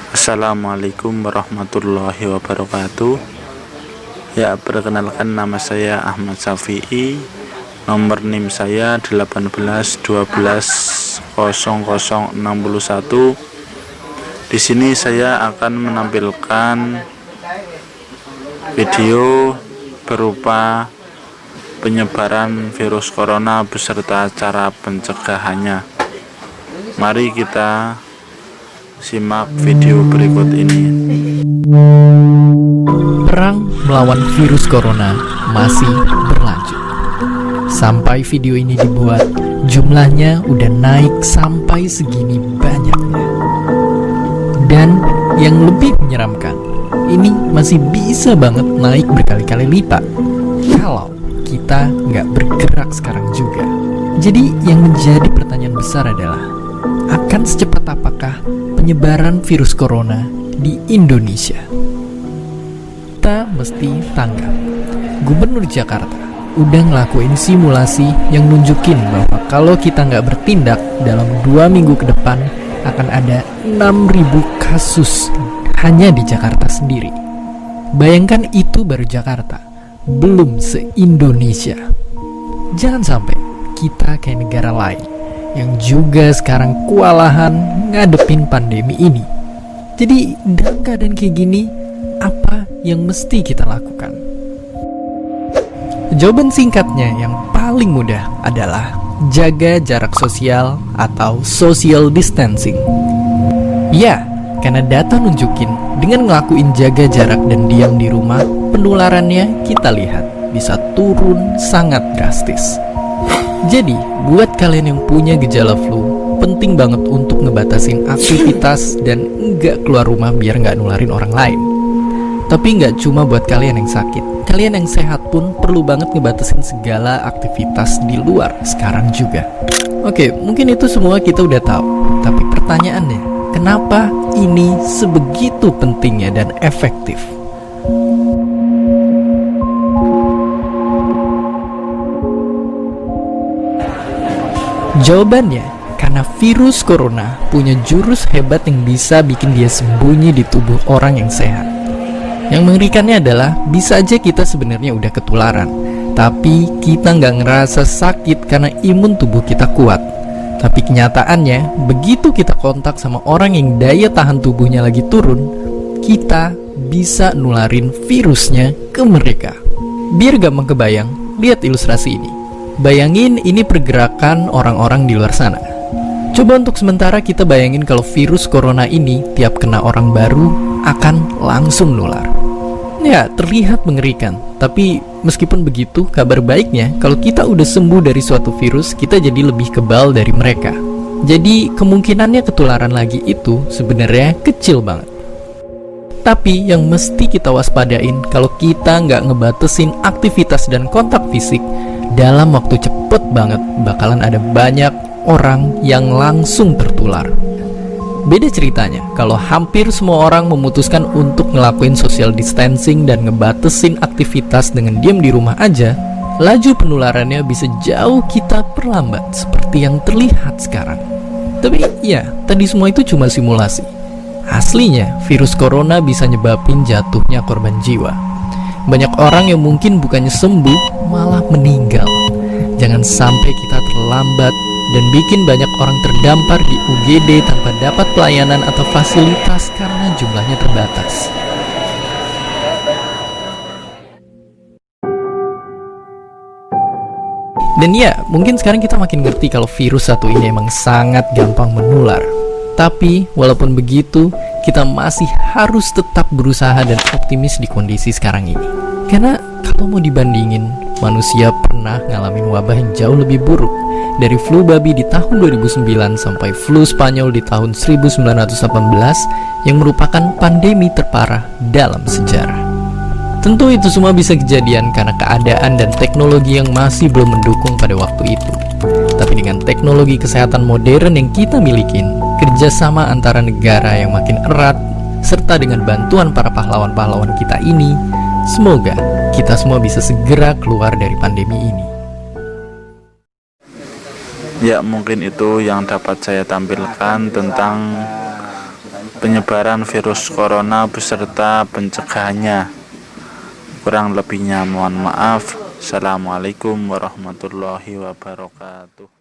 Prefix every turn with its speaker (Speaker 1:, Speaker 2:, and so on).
Speaker 1: Assalamualaikum warahmatullahi wabarakatuh. Ya, perkenalkan nama saya Ahmad Syafi'i. Nomor NIM saya 18120061. Di sini saya akan menampilkan video berupa penyebaran virus corona beserta cara pencegahannya. Mari kita simak video berikut ini.
Speaker 2: Perang melawan virus corona masih berlanjut. Sampai video ini dibuat, jumlahnya udah naik sampai segini banyaknya. Dan yang lebih menyeramkan, ini masih bisa banget naik berkali-kali lipat kalau kita nggak bergerak sekarang juga. Jadi yang menjadi pertanyaan besar adalah, akan secepat apakah penyebaran virus corona di Indonesia? Kita mesti tanggap, Gubernur Jakarta udah ngelakuin simulasi yang nunjukin bahwa kalau kita nggak bertindak dalam 2 minggu ke depan akan ada 6.000 kasus hanya di Jakarta sendiri. Bayangkan itu baru Jakarta, belum se-Indonesia. Jangan sampai kita kayak negara lain yang juga sekarang kewalahan ngadepin pandemi ini. Jadi dalam keadaan kayak gini, apa yang mesti kita lakukan? Jawaban singkatnya yang paling mudah adalah jaga jarak sosial atau social distancing. Ya, karena data nunjukin dengan ngelakuin jaga jarak dan diam di rumah, penularannya kita lihat bisa turun sangat drastis. Jadi, buat kalian yang punya gejala flu, penting banget untuk ngebatasin aktivitas dan nggak keluar rumah biar nggak nularin orang lain. Tapi nggak cuma buat kalian yang sakit, kalian yang sehat pun perlu banget ngebatasin segala aktivitas di luar sekarang juga. Oke, mungkin itu semua kita udah tahu. Tapi pertanyaannya, kenapa ini sebegitu pentingnya dan efektif? Jawabannya, karena virus corona punya jurus hebat yang bisa bikin dia sembunyi di tubuh orang yang sehat. Yang mengerikannya adalah, bisa aja kita sebenarnya udah ketularan, tapi kita nggak ngerasa sakit karena imun tubuh kita kuat. Tapi kenyataannya, begitu kita kontak sama orang yang daya tahan tubuhnya lagi turun, kita bisa nularin virusnya ke mereka. Biar gampang kebayang, lihat ilustrasi ini. Bayangin ini pergerakan orang-orang di luar sana. Coba untuk sementara kita bayangin kalau virus corona ini tiap kena orang baru akan langsung nular. Ya, terlihat mengerikan. Tapi meskipun begitu, kabar baiknya kalau kita udah sembuh dari suatu virus, kita jadi lebih kebal dari mereka. Jadi kemungkinannya ketularan lagi itu sebenarnya kecil banget. Tapi yang mesti kita waspadain kalau kita nggak ngebatasin aktivitas dan kontak fisik, dalam waktu cepet banget bakalan ada banyak orang yang langsung tertular. Beda ceritanya kalau hampir semua orang memutuskan untuk ngelakuin social distancing dan ngebatasin aktivitas dengan diam di rumah aja, laju penularannya bisa jauh kita perlambat seperti yang terlihat sekarang. Tapi ya, tadi semua itu cuma simulasi. Aslinya, virus corona bisa nyebabin jatuhnya korban jiwa. Banyak orang yang mungkin bukannya sembuh, malah meninggal. Jangan sampai kita terlambat dan bikin banyak orang terdampar di UGD tanpa dapat pelayanan atau fasilitas karena jumlahnya terbatas. Dan ya, mungkin sekarang kita makin ngerti kalau virus satu ini emang sangat gampang menular. Tapi, walaupun begitu, kita masih harus tetap berusaha dan optimis di kondisi sekarang ini. Karena kalau mau dibandingin, manusia pernah ngalamin wabah yang jauh lebih buruk. Dari flu babi di tahun 2009 sampai flu Spanyol di tahun 1918 yang merupakan pandemi terparah dalam sejarah. Tentu itu semua bisa kejadian karena keadaan dan teknologi yang masih belum mendukung pada waktu itu. Tapi dengan teknologi kesehatan modern yang kita milikin, kerjasama antara negara yang makin erat, serta dengan bantuan para pahlawan-pahlawan kita ini, semoga kita semua bisa segera keluar dari pandemi ini.
Speaker 1: Ya, mungkin itu yang dapat saya tampilkan tentang penyebaran virus corona beserta pencegahannya. Kurang lebihnya mohon maaf. Assalamualaikum warahmatullahi wabarakatuh.